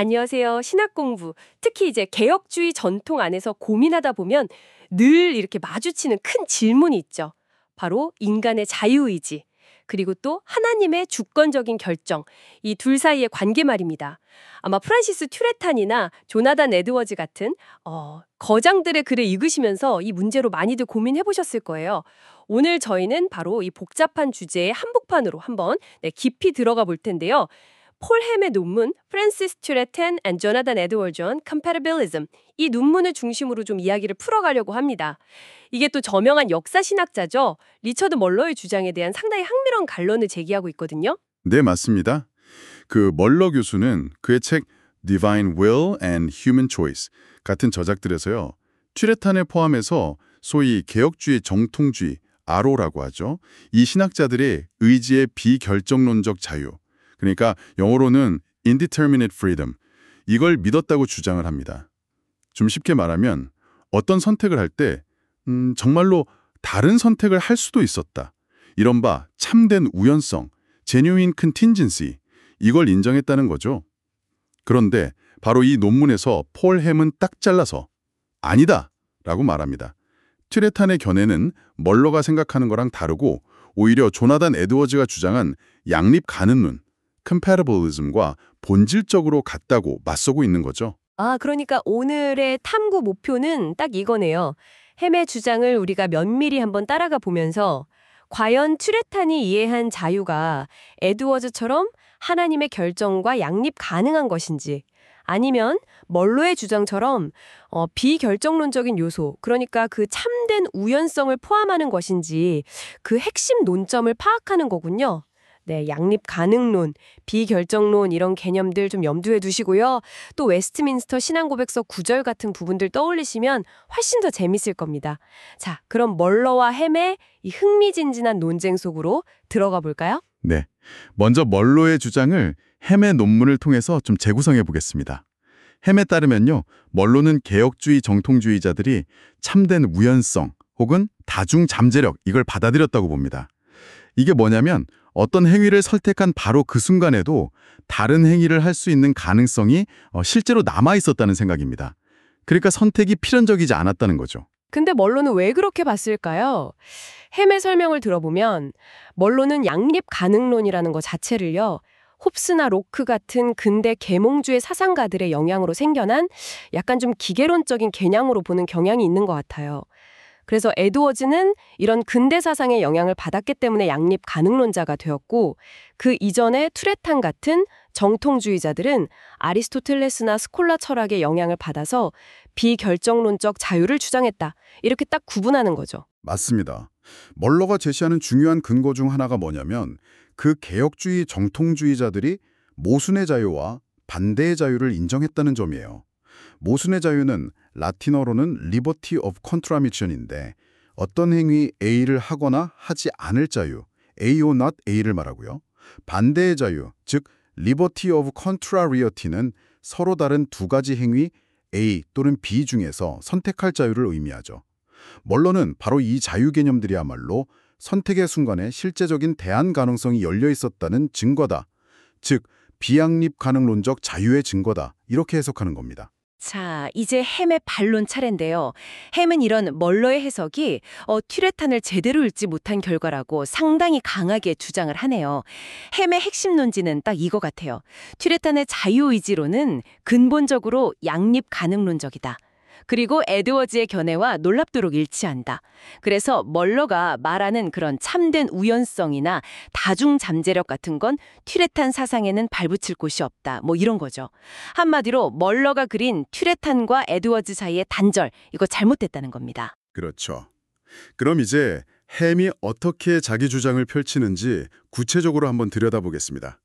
안녕하세요. 신학 공부, 특히 이제 개혁주의 전통 안에서 고민하다 보면 늘 이렇게 마주치는 큰 질문이 있죠. 바로 인간의 자유의지, 그리고 또 하나님의 주권적인 결정, 이 둘 사이의 관계 말입니다. 아마 프란시스 튜레탄이나 조나단 에드워즈 같은 거장들의 글을 읽으시면서 이 문제로 많이들 고민해 보셨을 거예요. 오늘 저희는 바로 이 복잡한 주제의 한복판으로 한번 깊이 들어가 볼 텐데요. 폴 햄의 논문 Francis Turretin and Jonathan Edwards on Compatibilism, 이 논문을 중심으로 좀 이야기를 풀어가려고 합니다. 이게 또 저명한 역사신학자죠. 리처드 멀러의 주장에 대한 상당히 흥미로운 반론을 제기하고 있거든요. 네, 맞습니다. 그 멀러 교수는 그의 책 Divine Will and Human Choice 같은 저작들에서요. 튜레탄을 포함해서 소위 개혁주의 정통주의, RO라고 하죠. 이 신학자들의 의지의 비결정론적 자유, 그러니까 영어로는 indeterminate freedom, 이걸 믿었다고 주장을 합니다. 좀 쉽게 말하면 어떤 선택을 할 때 정말로 다른 선택을 할 수도 있었다. 이른바 참된 우연성, genuine contingency, 이걸 인정했다는 거죠. 그런데 바로 이 논문에서 폴 햄은 딱 잘라서 아니다 라고 말합니다. 튜레탄의 견해는 멀러가 생각하는 거랑 다르고 오히려 조나단 에드워즈가 주장한 양립 가능론, compatibilism과 본질적으로 같다고 맞서고 있는 거죠. 그러니까 오늘의 탐구 목표는 딱 이거네요. 햄의 주장을 우리가 면밀히 한번 따라가 보면서 과연 튜레탄이 이해한 자유가 에드워즈처럼 하나님의 결정과 양립 가능한 것인지, 아니면 멀로의 주장처럼 비결정론적인 요소, 그러니까 그 참된 우연성을 포함하는 것인지 그 핵심 논점을 파악하는 거군요. 네, 양립 가능론, 비결정론 이런 개념들 좀 염두에 두시고요. 또 웨스트민스터 신앙고백서 9절 같은 부분들 떠올리시면 훨씬 더 재밌을 겁니다. 자, 그럼 멀러와 햄의 이 흥미진진한 논쟁 속으로 들어가 볼까요? 네, 먼저 멀로의 주장을 햄의 논문을 통해서 좀 재구성해 보겠습니다. 햄에 따르면요, 멀로는 개혁주의 정통주의자들이 참된 우연성 혹은 다중 잠재력, 이걸 받아들였다고 봅니다. 이게 뭐냐면 어떤 행위를 선택한 바로 그 순간에도 다른 행위를 할 수 있는 가능성이 실제로 남아 있었다는 생각입니다. 그러니까 선택이 필연적이지 않았다는 거죠. 근데 멀로는 왜 그렇게 봤을까요? 햄의 설명을 들어보면 멀로는 양립 가능론이라는 것 자체를요, 홉스나 로크 같은 근대 계몽주의 사상가들의 영향으로 생겨난 약간 좀 기계론적인 개념으로 보는 경향이 있는 것 같아요. 그래서 에드워즈는 이런 근대 사상의 영향을 받았기 때문에 양립 가능론자가 되었고, 그 이전에 튜레탄 같은 정통주의자들은 아리스토텔레스나 스콜라 철학의 영향을 받아서 비결정론적 자유를 주장했다. 이렇게 딱 구분하는 거죠. 맞습니다. 멀러가 제시하는 중요한 근거 중 하나가 뭐냐면 그 개혁주의 정통주의자들이 모순의 자유와 반대의 자유를 인정했다는 점이에요. 모순의 자유는 라틴어로는 liberty of contramission인데 어떤 행위 A를 하거나 하지 않을 자유, A or not A를 말하고요. 반대의 자유, 즉 liberty of contrariety는 서로 다른 두 가지 행위 A 또는 B 중에서 선택할 자유를 의미하죠. 멀러는 바로 이 자유 개념들이야말로 선택의 순간에 실제적인 대안 가능성이 열려 있었다는 증거다. 즉 비양립 가능론적 자유의 증거다. 이렇게 해석하는 겁니다. 자, 이제 햄의 반론 차례인데요. 햄은 이런 멀러의 해석이 튜레탄을 제대로 읽지 못한 결과라고 상당히 강하게 주장을 하네요. 햄의 핵심 논지는 딱 이거 같아요. 튜레탄의 자유의지론은 근본적으로 양립 가능론적이다. 그리고 에드워즈의 견해와 놀랍도록 일치한다. 그래서 멀러가 말하는 그런 참된 우연성이나 다중 잠재력 같은 건 튜레탄 사상에는 발붙일 곳이 없다. 뭐 이런 거죠. 한마디로 멀러가 그린 튜레탄과 에드워즈 사이의 단절, 이거 잘못됐다는 겁니다. 그렇죠. 그럼 이제 햄이 어떻게 자기 주장을 펼치는지 구체적으로 한번 들여다보겠습니다.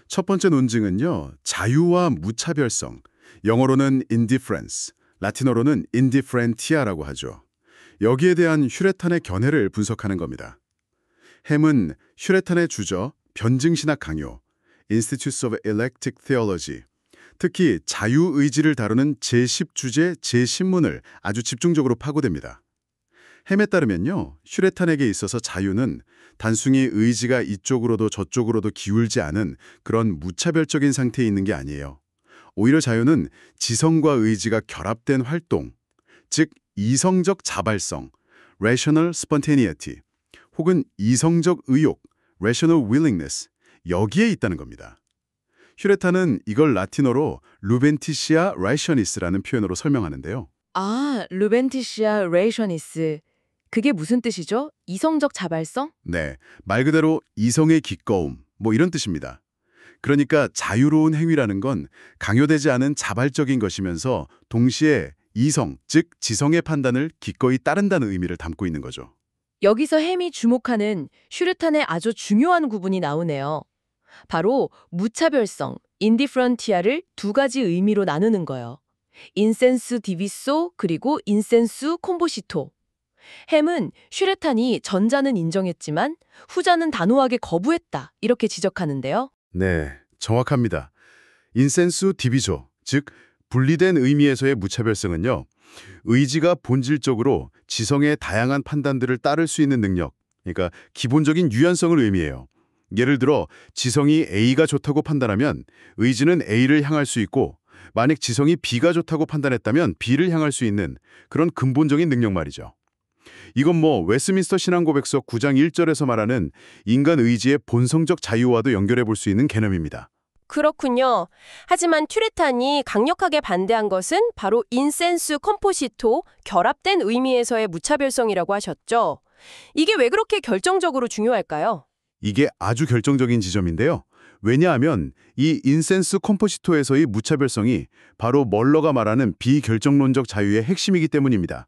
첫 번째 논증은요, 자유와 무차별성, 영어로는 indifference, 라틴어로는 indifferentia라고 하죠. 여기에 대한 슈레탄의 견해를 분석하는 겁니다. 햄은 슈레탄의 주저, 변증신학 강요, Institutes of Electic Theology, 특히 자유의지를 다루는 제10주제 제10문을 아주 집중적으로 파고듭니다. 햄에 따르면요, 슈레탄에게 있어서 자유는 단순히 의지가 이쪽으로도 저쪽으로도 기울지 않은 그런 무차별적인 상태에 있는 게 아니에요. 오히려 자유는 지성과 의지가 결합된 활동, 즉 이성적 자발성, rational spontaneity, 혹은 이성적 의욕, rational willingness, 여기에 있다는 겁니다. 휴레타는 이걸 라틴어로 루벤티시아 라이셔니스라는 표현으로 설명하는데요. 아, 루벤티시아 레이셔니스. 그게 무슨 뜻이죠? 이성적 자발성? 네, 말 그대로 이성의 기꺼움, 뭐 이런 뜻입니다. 그러니까 자유로운 행위라는 건 강요되지 않은 자발적인 것이면서 동시에 이성, 즉 지성의 판단을 기꺼이 따른다는 의미를 담고 있는 거죠. 여기서 햄이 주목하는 슈르탄의 아주 중요한 구분이 나오네요. 바로 무차별성, 인디프런티아를 두 가지 의미로 나누는 거예요. 인센수 디비소 그리고 인센수 콤보시토. 햄은 슈레탄이 전자는 인정했지만 후자는 단호하게 거부했다 이렇게 지적하는데요. 네, 정확합니다. 인센수 디비조, 즉 분리된 의미에서의 무차별성은요, 의지가 본질적으로 지성의 다양한 판단들을 따를 수 있는 능력, 그러니까 기본적인 유연성을 의미해요. 예를 들어 지성이 A가 좋다고 판단하면 의지는 A를 향할 수 있고, 만약 지성이 B가 좋다고 판단했다면 B를 향할 수 있는 그런 근본적인 능력 말이죠. 이건 뭐 웨스민스터 신앙고백서 9장 1절에서 말하는 인간 의지의 본성적 자유와도 연결해 볼 수 있는 개념입니다. 그렇군요. 하지만 튜레탄이 강력하게 반대한 것은 바로 인센수 컴포시토, 결합된 의미에서의 무차별성이라고 하셨죠. 이게 왜 그렇게 결정적으로 중요할까요? 이게 아주 결정적인 지점인데요. 왜냐하면 이 인센스 컴포시토에서의 무차별성이 바로 멀러가 말하는 비결정론적 자유의 핵심이기 때문입니다.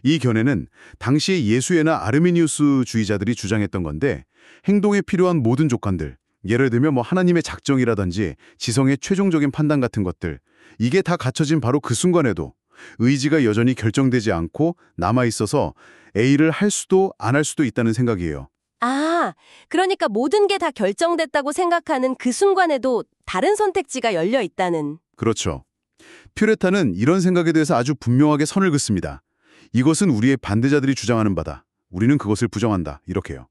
이 견해는 당시 예수회나 아르미니우스주의자들이 주장했던 건데, 행동에 필요한 모든 조건들, 예를 들면 뭐 하나님의 작정이라든지 지성의 최종적인 판단 같은 것들, 이게 다 갖춰진 바로 그 순간에도 의지가 여전히 결정되지 않고 남아있어서 A를 할 수도 안 할 수도 있다는 생각이에요. 아, 그러니까 모든 게 다 결정됐다고 생각하는 그 순간에도 다른 선택지가 열려 있다는. 그렇죠. 퓨레타는 이런 생각에 대해서 아주 분명하게 선을 긋습니다. 이것은 우리의 반대자들이 주장하는 바다. 우리는 그것을 부정한다. 이렇게요.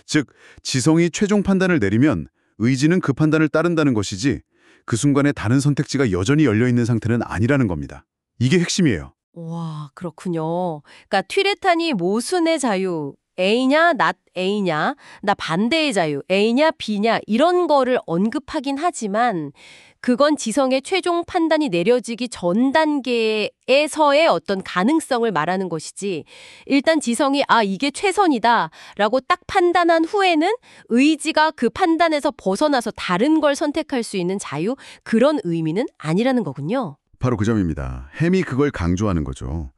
즉, 지성이 최종 판단을 내리면 의지는 그 판단을 따른다는 것이지 그 순간에 다른 선택지가 여전히 열려있는 상태는 아니라는 겁니다. 이게 핵심이에요. 와, 그렇군요. 그러니까 튜레탄이 모순의 자유, A냐, not A냐, 나 반대의 자유, A냐, B냐 이런 거를 언급하긴 하지만 그건 지성의 최종 판단이 내려지기 전 단계에서의 어떤 가능성을 말하는 것이지, 일단 지성이 이게 최선이다 라고 딱 판단한 후에는 의지가 그 판단에서 벗어나서 다른 걸 선택할 수 있는 자유, 그런 의미는 아니라는 거군요. 바로 그 점입니다. 햄이 그걸 강조하는 거죠.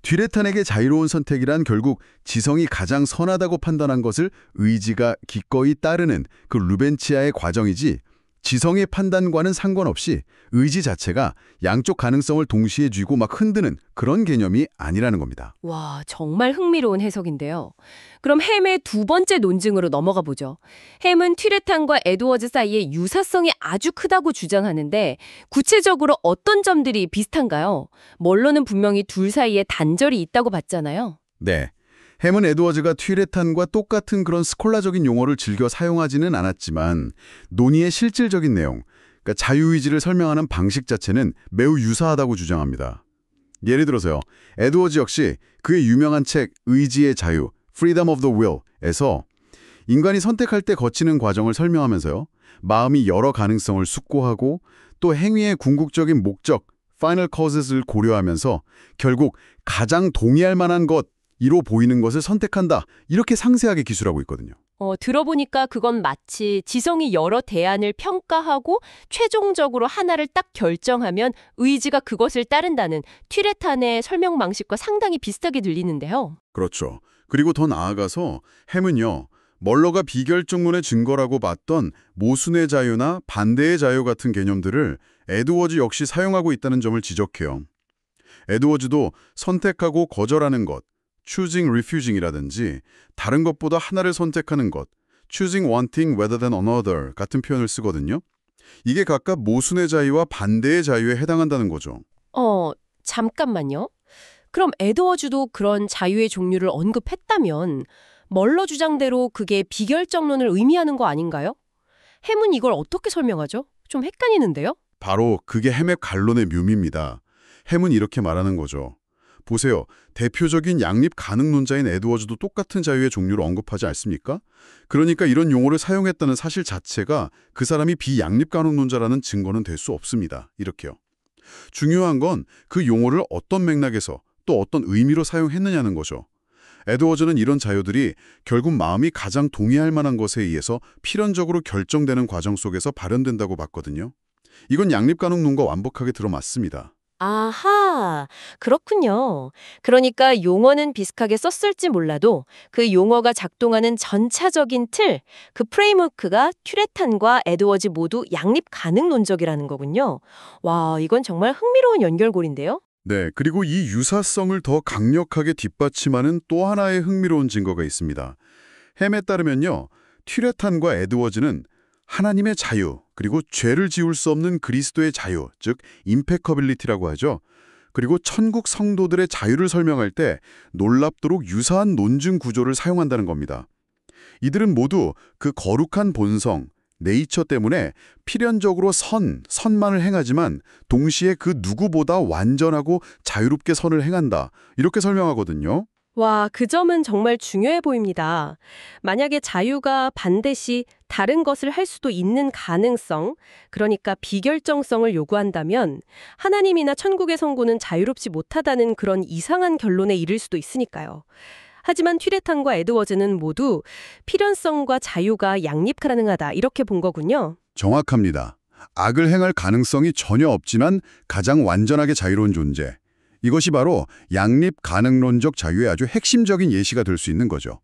튜레탄에게 자유로운 선택이란 결국 지성이 가장 선하다고 판단한 것을 의지가 기꺼이 따르는 그 루벤치아의 과정이지, 지성의 판단과는 상관없이 의지 자체가 양쪽 가능성을 동시에 쥐고 막 흔드는 그런 개념이 아니라는 겁니다. 와, 정말 흥미로운 해석인데요. 그럼 햄의 두 번째 논증으로 넘어가 보죠. 햄은 튜레탄과 에드워즈 사이의 유사성이 아주 크다고 주장하는데 구체적으로 어떤 점들이 비슷한가요? 멀러는 분명히 둘 사이에 단절이 있다고 봤잖아요. 네. 햄은 에드워즈가 튜레탄과 똑같은 그런 스콜라적인 용어를 즐겨 사용하지는 않았지만 논의의 실질적인 내용, 그러니까 자유의지를 설명하는 방식 자체는 매우 유사하다고 주장합니다. 예를 들어서요. 에드워즈 역시 그의 유명한 책 의지의 자유, Freedom of the Will에서 인간이 선택할 때 거치는 과정을 설명하면서요. 마음이 여러 가능성을 숙고하고 또 행위의 궁극적인 목적, Final Causes를 고려하면서 결국 가장 동의할 만한 것, 이로 보이는 것을 선택한다. 이렇게 상세하게 기술하고 있거든요. 들어보니까 그건 마치 지성이 여러 대안을 평가하고 최종적으로 하나를 딱 결정하면 의지가 그것을 따른다는 튜레탄의 설명 방식과 상당히 비슷하게 들리는데요. 그렇죠. 그리고 더 나아가서 햄은요. 멀러가 비결정론의 증거라고 봤던 모순의 자유나 반대의 자유 같은 개념들을 에드워즈 역시 사용하고 있다는 점을 지적해요. 에드워즈도 선택하고 거절하는 것, choosing refusing이라든지 다른 것보다 하나를 선택하는 것, choosing one thing rather than another 같은 표현을 쓰거든요. 이게 각각 모순의 자유와 반대의 자유에 해당한다는 거죠. 잠깐만요. 그럼 에드워즈도 그런 자유의 종류를 언급했다면 멀러 주장대로 그게 비결정론을 의미하는 거 아닌가요? 햄은 이걸 어떻게 설명하죠? 좀 헷갈리는데요? 바로 그게 햄의 반론의 묘미입니다. 햄은 이렇게 말하는 거죠. 보세요. 대표적인 양립 가능론자인 에드워즈도 똑같은 자유의 종류를 언급하지 않습니까? 그러니까 이런 용어를 사용했다는 사실 자체가 그 사람이 비양립 가능론자라는 증거는 될 수 없습니다. 이렇게요. 중요한 건 그 용어를 어떤 맥락에서 또 어떤 의미로 사용했느냐는 거죠. 에드워즈는 이런 자유들이 결국 마음이 가장 동의할 만한 것에 의해서 필연적으로 결정되는 과정 속에서 발현된다고 봤거든요. 이건 양립 가능론과 완벽하게 들어맞습니다. 아하, 그렇군요. 그러니까 용어는 비슷하게 썼을지 몰라도 그 용어가 작동하는 전차적인 틀, 그 프레임워크가 튜레탄과 에드워즈 모두 양립 가능론적이라는 거군요. 와, 이건 정말 흥미로운 연결고리인데요? 네, 그리고 이 유사성을 더 강력하게 뒷받침하는 또 하나의 흥미로운 증거가 있습니다. 햄에 따르면요, 튜레탄과 에드워즈는 하나님의 자유, 그리고 죄를 지울 수 없는 그리스도의 자유, 즉 임페커빌리티라고 하죠. 그리고 천국 성도들의 자유를 설명할 때 놀랍도록 유사한 논증 구조를 사용한다는 겁니다. 이들은 모두 그 거룩한 본성, 네이처 때문에 필연적으로 선만을 행하지만 동시에 그 누구보다 완전하고 자유롭게 선을 행한다. 이렇게 설명하거든요. 와, 그 점은 정말 중요해 보입니다. 만약에 자유가 반드시 다른 것을 할 수도 있는 가능성, 그러니까 비결정성을 요구한다면 하나님이나 천국의 성도는 자유롭지 못하다는 그런 이상한 결론에 이를 수도 있으니까요. 하지만 튜레탄과 에드워즈는 모두 필연성과 자유가 양립 가능하다 이렇게 본 거군요. 정확합니다. 악을 행할 가능성이 전혀 없지만 가장 완전하게 자유로운 존재. 이것이 바로 양립 가능론적 자유의 아주 핵심적인 예시가 될 수 있는 거죠.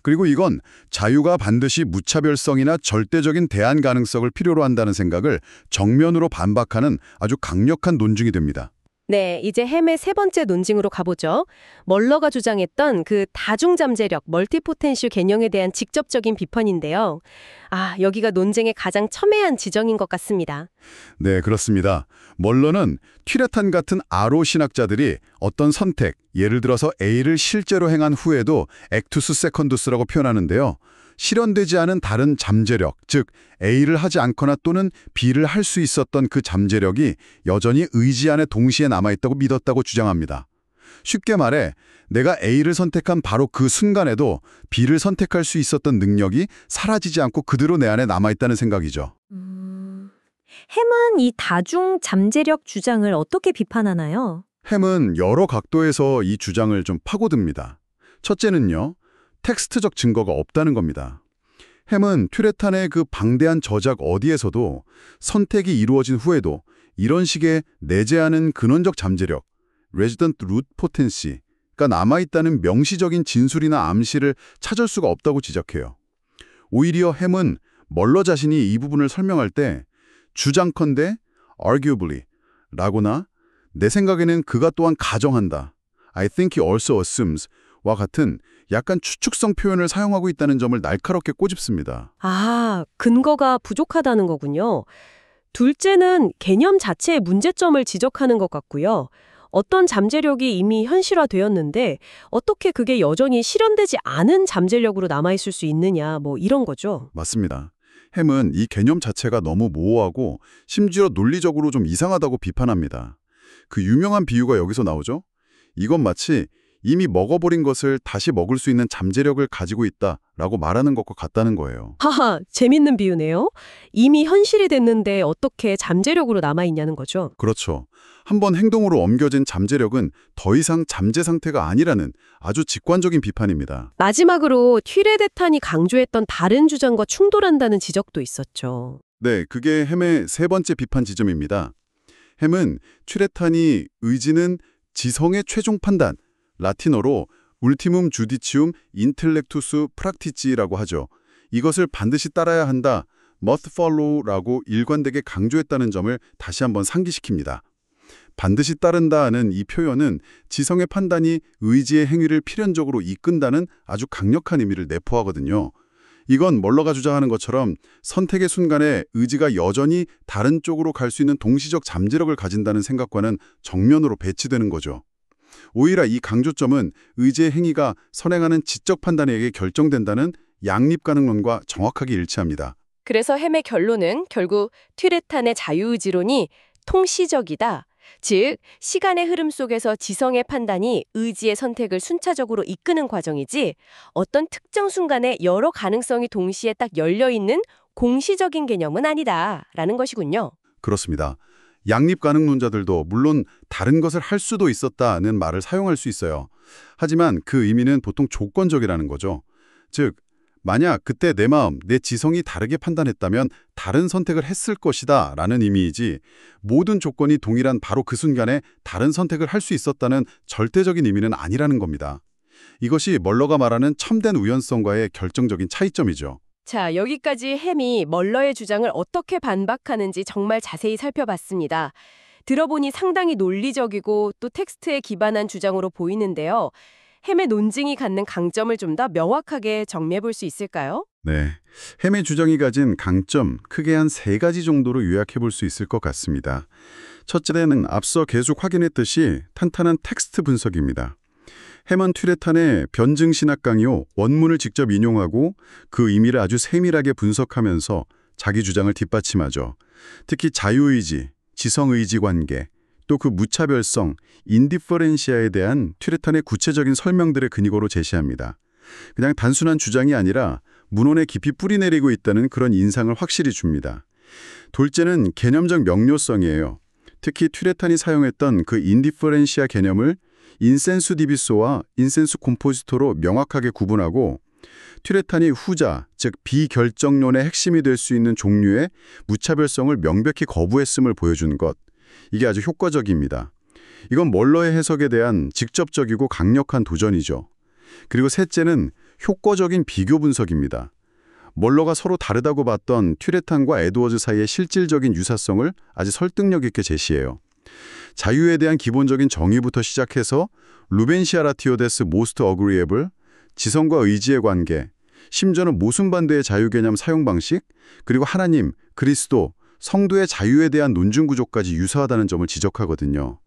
그리고 이건 자유가 반드시 무차별성이나 절대적인 대안 가능성을 필요로 한다는 생각을 정면으로 반박하는 아주 강력한 논증이 됩니다. 네, 이제 햄의 세 번째 논증으로 가보죠. 멀러가 주장했던 그 다중잠재력, 멀티포텐셜 개념에 대한 직접적인 비판인데요. 여기가 논쟁의 가장 첨예한 지점인 것 같습니다. 네, 그렇습니다. 멀러는 튜레탄 같은 아로 신학자들이 어떤 선택, 예를 들어서 A를 실제로 행한 후에도 액투스 세컨두스라고 표현하는데요. 실현되지 않은 다른 잠재력, 즉 A를 하지 않거나 또는 B를 할 수 있었던 그 잠재력이 여전히 의지 안에 동시에 남아있다고 믿었다고 주장합니다. 쉽게 말해 내가 A를 선택한 바로 그 순간에도 B를 선택할 수 있었던 능력이 사라지지 않고 그대로 내 안에 남아있다는 생각이죠. 햄은 이 다중 잠재력 주장을 어떻게 비판하나요? 햄은 여러 각도에서 이 주장을 좀 파고듭니다. 첫째는요, 텍스트적 증거가 없다는 겁니다. 햄은 튜레탄의 그 방대한 저작 어디에서도 선택이 이루어진 후에도 이런 식의 내재하는 근원적 잠재력, resident root potency가 남아있다는 명시적인 진술이나 암시를 찾을 수가 없다고 지적해요. 오히려 햄은 멀러 자신이 이 부분을 설명할 때 주장컨대 arguably 라거나 내 생각에는 그가 또한 가정한다. I think he also assumes 와 같은 약간 추측성 표현을 사용하고 있다는 점을 날카롭게 꼬집습니다. 근거가 부족하다는 거군요. 둘째는 개념 자체의 문제점을 지적하는 것 같고요. 어떤 잠재력이 이미 현실화되었는데 어떻게 그게 여전히 실현되지 않은 잠재력으로 남아있을 수 있느냐, 이런 거죠. 맞습니다. 햄은 이 개념 자체가 너무 모호하고 심지어 논리적으로 좀 이상하다고 비판합니다. 그 유명한 비유가 여기서 나오죠. 이건 마치 이미 먹어버린 것을 다시 먹을 수 있는 잠재력을 가지고 있다라고 말하는 것과 같다는 거예요. 재밌는 비유네요. 이미 현실이 됐는데 어떻게 잠재력으로 남아있냐는 거죠. 그렇죠. 한번 행동으로 옮겨진 잠재력은 더 이상 잠재 상태가 아니라는 아주 직관적인 비판입니다. 마지막으로 튜레탄이 강조했던 다른 주장과 충돌한다는 지적도 있었죠. 네, 그게 햄의 세 번째 비판 지점입니다. 햄은 튜레탄이 의지는 지성의 최종 판단, 라틴어로 울티멈 주디치움 인텔렉투스 프락티지라고 하죠. 이것을 반드시 따라야 한다, must follow라고 일관되게 강조했다는 점을 다시 한번 상기시킵니다. 반드시 따른다는 이 표현은 지성의 판단이 의지의 행위를 필연적으로 이끈다는 아주 강력한 의미를 내포하거든요. 이건 멀러가 주장하는 것처럼 선택의 순간에 의지가 여전히 다른 쪽으로 갈 수 있는 동시적 잠재력을 가진다는 생각과는 정면으로 배치되는 거죠. 오히려 이 강조점은 의지의 행위가 선행하는 지적 판단에 의해 결정된다는 양립 가능론과 정확하게 일치합니다. 그래서 햄의 결론은 결국 튀레탄의 자유의지론이 통시적이다. 즉, 시간의 흐름 속에서 지성의 판단이 의지의 선택을 순차적으로 이끄는 과정이지 어떤 특정 순간에 여러 가능성이 동시에 딱 열려있는 공시적인 개념은 아니다라는 것이군요. 그렇습니다. 양립 가능론자들도 물론 다른 것을 할 수도 있었다는 말을 사용할 수 있어요. 하지만 그 의미는 보통 조건적이라는 거죠. 즉, 만약 그때 내 마음, 내 지성이 다르게 판단했다면 다른 선택을 했을 것이다 라는 의미이지 모든 조건이 동일한 바로 그 순간에 다른 선택을 할 수 있었다는 절대적인 의미는 아니라는 겁니다. 이것이 멀러가 말하는 첨단 우연성과의 결정적인 차이점이죠. 자, 여기까지 햄이 멀러의 주장을 어떻게 반박하는지 정말 자세히 살펴봤습니다. 들어보니 상당히 논리적이고 또 텍스트에 기반한 주장으로 보이는데요. 햄의 논증이 갖는 강점을 좀 더 명확하게 정리해 볼 수 있을까요? 네, 햄의 주장이 가진 강점 크게 한 3가지 정도로 요약해 볼 수 있을 것 같습니다. 첫째는 앞서 계속 확인했듯이 탄탄한 텍스트 분석입니다. 햄은 튀레탄의 변증신학 강요 원문을 직접 인용하고 그 의미를 아주 세밀하게 분석하면서 자기 주장을 뒷받침하죠. 특히 자유의지, 지성의지 관계, 또 그 무차별성, 인디퍼렌시아에 대한 튀레탄의 구체적인 설명들을 근거로 제시합니다. 그냥 단순한 주장이 아니라 문헌에 깊이 뿌리내리고 있다는 그런 인상을 확실히 줍니다. 둘째는 개념적 명료성이에요. 특히 튀레탄이 사용했던 그 인디퍼렌시아 개념을 인센수 디비소와 인센수 콤포지토로 명확하게 구분하고 튀레탄이 후자, 즉 비결정론의 핵심이 될 수 있는 종류의 무차별성을 명백히 거부했음을 보여준 것. 이게 아주 효과적입니다. 이건 멀러의 해석에 대한 직접적이고 강력한 도전이죠. 그리고 셋째는 효과적인 비교 분석입니다. 멀러가 서로 다르다고 봤던 튀레탄과 에드워즈 사이의 실질적인 유사성을 아주 설득력 있게 제시해요. 자유에 대한 기본적인 정의부터 시작해서 루벤시아라티오 데스 모스트 어그리에블, 지성과 의지의 관계, 심지어는 모순반대의 자유 개념 사용 방식, 그리고 하나님, 그리스도, 성도의 자유에 대한 논증 구조까지 유사하다는 점을 지적하거든요.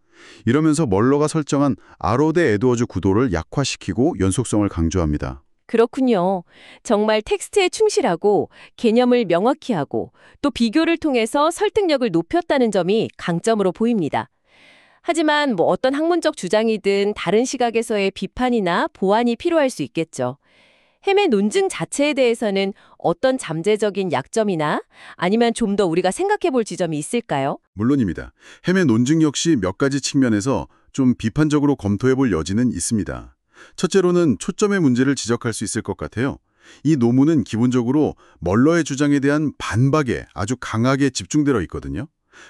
이러면서 멀러가 설정한 아로 대 에드워즈 구도를 약화시키고 연속성을 강조합니다. 그렇군요. 정말 텍스트에 충실하고 개념을 명확히 하고 또 비교를 통해서 설득력을 높였다는 점이 강점으로 보입니다. 하지만 어떤 학문적 주장이든 다른 시각에서의 비판이나 보완이 필요할 수 있겠죠. 햄의 논증 자체에 대해서는 어떤 잠재적인 약점이나 아니면 좀 더 우리가 생각해 볼 지점이 있을까요? 물론입니다. 햄의 논증 역시 몇 가지 측면에서 좀 비판적으로 검토해 볼 여지는 있습니다. 첫째로는 초점의 문제를 지적할 수 있을 것 같아요. 이 논문은 기본적으로 멀러의 주장에 대한 반박에 아주 강하게 집중되어 있거든요.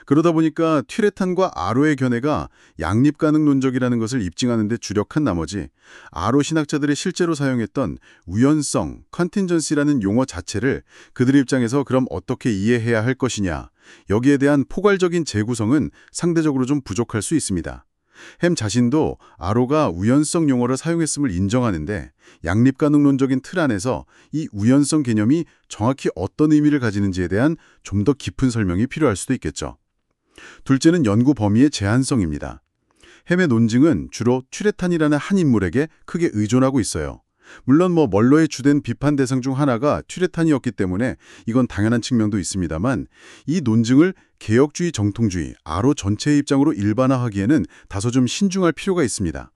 그러다 보니까 튀레탄과 아로의 견해가 양립가능론적이라는 것을 입증하는 데 주력한 나머지 아로 신학자들이 실제로 사용했던 우연성, 컨틴전시라는 용어 자체를 그들 입장에서 그럼 어떻게 이해해야 할 것이냐, 여기에 대한 포괄적인 재구성은 상대적으로 좀 부족할 수 있습니다. 햄 자신도 아로가 우연성 용어를 사용했음을 인정하는데 양립가능론적인 틀 안에서 이 우연성 개념이 정확히 어떤 의미를 가지는지에 대한 좀 더 깊은 설명이 필요할 수도 있겠죠. 둘째는 연구 범위의 제한성입니다. 햄의 논증은 주로 튀레탄이라는 한 인물에게 크게 의존하고 있어요. 물론 멀러의 주된 비판 대상 중 하나가 튀레탄이었기 때문에 이건 당연한 측면도 있습니다만 이 논증을 개혁주의 정통주의, 아로 전체의 입장으로 일반화하기에는 다소 좀 신중할 필요가 있습니다.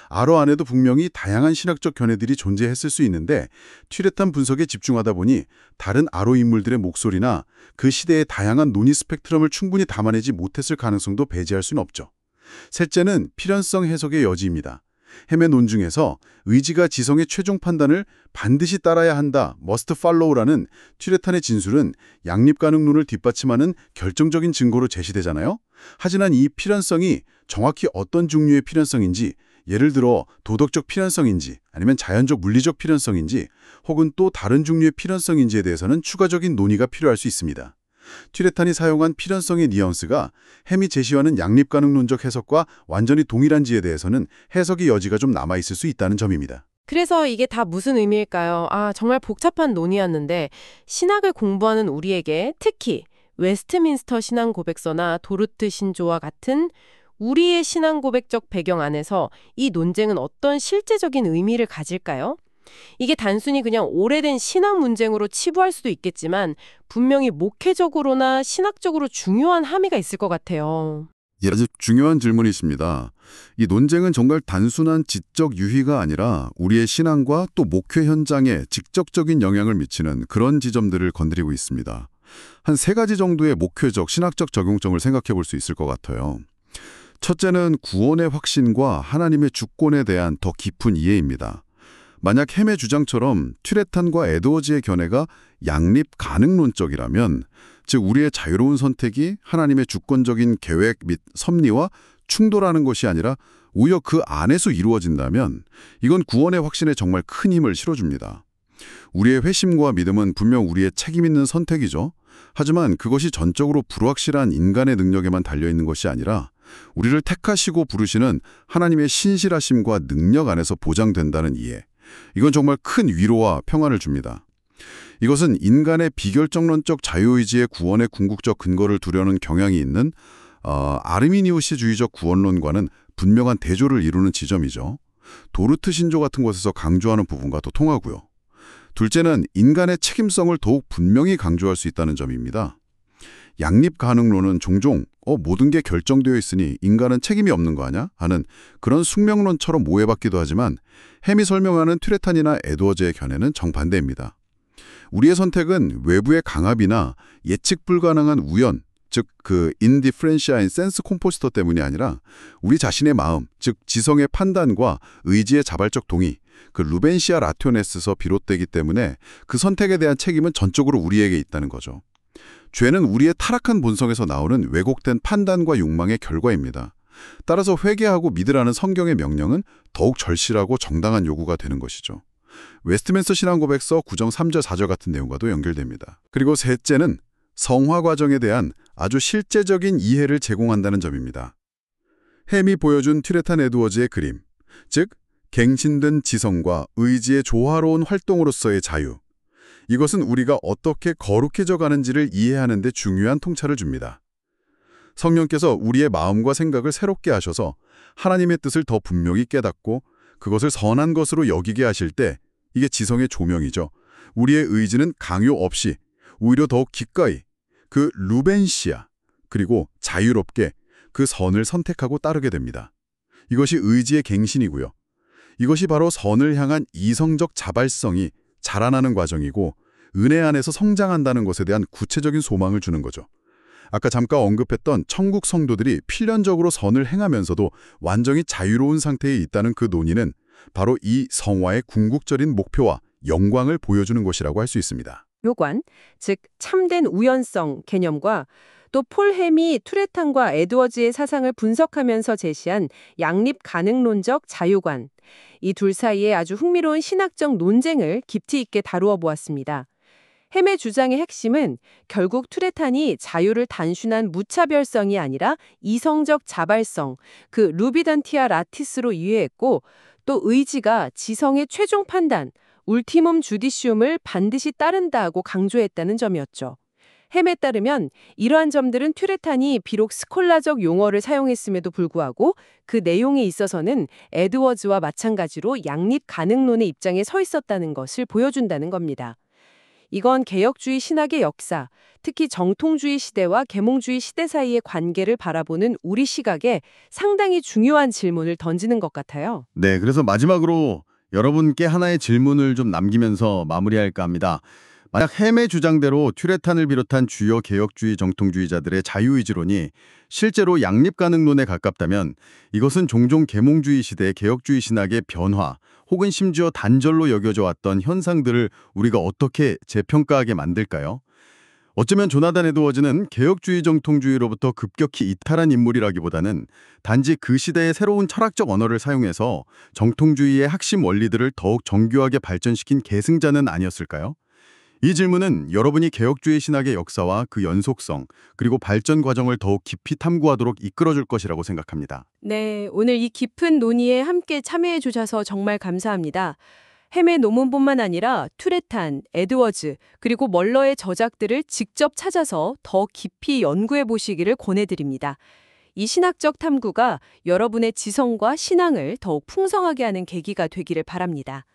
아로 안에도 분명히 다양한 신학적 견해들이 존재했을 수 있는데 튀레탄 분석에 집중하다 보니 다른 아로 인물들의 목소리나 그 시대의 다양한 논의 스펙트럼을 충분히 담아내지 못했을 가능성도 배제할 수는 없죠. 셋째는 필연성 해석의 여지입니다. 햄의 논증에서 의지가 지성의 최종 판단을 반드시 따라야 한다, must follow라는 튀레탄의 진술은 양립가능론을 뒷받침하는 결정적인 증거로 제시되잖아요. 하지만 이 필연성이 정확히 어떤 종류의 필연성인지, 예를 들어 도덕적 필연성인지 아니면 자연적 물리적 필연성인지 혹은 또 다른 종류의 필연성인지에 대해서는 추가적인 논의가 필요할 수 있습니다. 튀레탄이 사용한 필연성의 뉘앙스가 햄이 제시하는 양립가능론적 해석과 완전히 동일한지에 대해서는 해석의 여지가 좀 남아있을 수 있다는 점입니다. 그래서 이게 다 무슨 의미일까요? 정말 복잡한 논의였는데 신학을 공부하는 우리에게 특히 웨스트민스터 신앙고백서나 도르트 신조와 같은 우리의 신앙고백적 배경 안에서 이 논쟁은 어떤 실제적인 의미를 가질까요? 이게 단순히 그냥 오래된 신학 문쟁으로 치부할 수도 있겠지만 분명히 목회적으로나 신학적으로 중요한 함의가 있을 것 같아요. 아주 중요한 질문이십니다. 이 논쟁은 정말 단순한 지적 유희가 아니라 우리의 신앙과 또 목회 현장에 직접적인 영향을 미치는 그런 지점들을 건드리고 있습니다. 한 3가지 정도의 목회적, 신학적 적용점을 생각해 볼 수 있을 것 같아요. 첫째는 구원의 확신과 하나님의 주권에 대한 더 깊은 이해입니다. 만약 햄의 주장처럼 튜레탄과 에드워즈의 견해가 양립 가능론적이라면, 즉 우리의 자유로운 선택이 하나님의 주권적인 계획 및 섭리와 충돌하는 것이 아니라 오히려 그 안에서 이루어진다면 이건 구원의 확신에 정말 큰 힘을 실어줍니다. 우리의 회심과 믿음은 분명 우리의 책임 있는 선택이죠. 하지만 그것이 전적으로 불확실한 인간의 능력에만 달려있는 것이 아니라 우리를 택하시고 부르시는 하나님의 신실하심과 능력 안에서 보장된다는 이해. 이건 정말 큰 위로와 평안을 줍니다. 이것은 인간의 비결정론적 자유의지의 구원의 궁극적 근거를 두려는 경향이 있는 아르미니우스주의적 구원론과는 분명한 대조를 이루는 지점이죠. 도르트 신조 같은 곳에서 강조하는 부분과 또 통하고요. 둘째는 인간의 책임성을 더욱 분명히 강조할 수 있다는 점입니다. 양립 가능론은 종종 모든 게 결정되어 있으니 인간은 책임이 없는 거 아냐? 하는 그런 숙명론처럼 오해받기도 하지만 햄이 설명하는 튜레탄이나 에드워즈의 견해는 정반대입니다. 우리의 선택은 외부의 강압이나 예측 불가능한 우연, 즉 그 인디프렌시아인 센스 콤포지터 때문이 아니라 우리 자신의 마음, 즉 지성의 판단과 의지의 자발적 동의, 그 루벤시아 라티오네스에서 비롯되기 때문에 그 선택에 대한 책임은 전적으로 우리에게 있다는 거죠. 죄는 우리의 타락한 본성에서 나오는 왜곡된 판단과 욕망의 결과입니다. 따라서 회개하고 믿으라는 성경의 명령은 더욱 절실하고 정당한 요구가 되는 것이죠. 웨스트민스터 신앙고백서 9정 3절 4절 같은 내용과도 연결됩니다. 그리고 셋째는 성화 과정에 대한 아주 실제적인 이해를 제공한다는 점입니다. 햄이 보여준 튜레탄 에드워즈의 그림, 즉 갱신된 지성과 의지의 조화로운 활동으로서의 자유. 이것은 우리가 어떻게 거룩해져 가는지를 이해하는 데 중요한 통찰을 줍니다. 성령께서 우리의 마음과 생각을 새롭게 하셔서 하나님의 뜻을 더 분명히 깨닫고 그것을 선한 것으로 여기게 하실 때 이게 지성의 조명이죠. 우리의 의지는 강요 없이 오히려 더욱 기꺼이 그 루벤시아 그리고 자유롭게 그 선을 선택하고 따르게 됩니다. 이것이 의지의 갱신이고요. 이것이 바로 선을 향한 이성적 자발성이 자라나는 과정이고 은혜 안에서 성장한다는 것에 대한 구체적인 소망을 주는 거죠. 아까 잠깐 언급했던 천국 성도들이 필연적으로 선을 행하면서도 완전히 자유로운 상태에 있다는 그 논의는 바로 이 성화의 궁극적인 목표와 영광을 보여주는 것이라고 할 수 있습니다. 요관, 즉 참된 우연성 개념과 또 폴 햄이 튜레탄과 에드워즈의 사상을 분석하면서 제시한 양립 가능론적 자유관, 이 둘 사이에 아주 흥미로운 신학적 논쟁을 깊이 있게 다루어 보았습니다. 햄의 주장의 핵심은 결국 튜레탄이 자유를 단순한 무차별성이 아니라 이성적 자발성, 그 루비단티아 라티스로 이해했고 또 의지가 지성의 최종 판단, 울티멈 주디시움을 반드시 따른다고 강조했다는 점이었죠. 햄에 따르면 이러한 점들은 튜레탄이 비록 스콜라적 용어를 사용했음에도 불구하고 그 내용에 있어서는 에드워즈와 마찬가지로 양립 가능론의 입장에 서 있었다는 것을 보여준다는 겁니다. 이건 개혁주의 신학의 역사, 특히 정통주의 시대와 계몽주의 시대 사이의 관계를 바라보는 우리 시각에 상당히 중요한 질문을 던지는 것 같아요. 네, 그래서 마지막으로 여러분께 하나의 질문을 좀 남기면서 마무리할까 합니다. 만약 햄의 주장대로 튜레탄을 비롯한 주요 개혁주의 정통주의자들의 자유의지론이 실제로 양립가능론에 가깝다면 이것은 종종 계몽주의 시대의 개혁주의 신학의 변화 혹은 심지어 단절로 여겨져 왔던 현상들을 우리가 어떻게 재평가하게 만들까요? 어쩌면 조나단 에드워즈는 개혁주의 정통주의로부터 급격히 이탈한 인물이라기보다는 단지 그 시대의 새로운 철학적 언어를 사용해서 정통주의의 핵심 원리들을 더욱 정교하게 발전시킨 계승자는 아니었을까요? 이 질문은 여러분이 개혁주의 신학의 역사와 그 연속성, 그리고 발전 과정을 더욱 깊이 탐구하도록 이끌어줄 것이라고 생각합니다. 네, 오늘 이 깊은 논의에 함께 참여해 주셔서 정말 감사합니다. 햄의 논문뿐만 아니라 튜레탄, 에드워즈, 그리고 멀러의 저작들을 직접 찾아서 더 깊이 연구해 보시기를 권해드립니다. 이 신학적 탐구가 여러분의 지성과 신앙을 더욱 풍성하게 하는 계기가 되기를 바랍니다.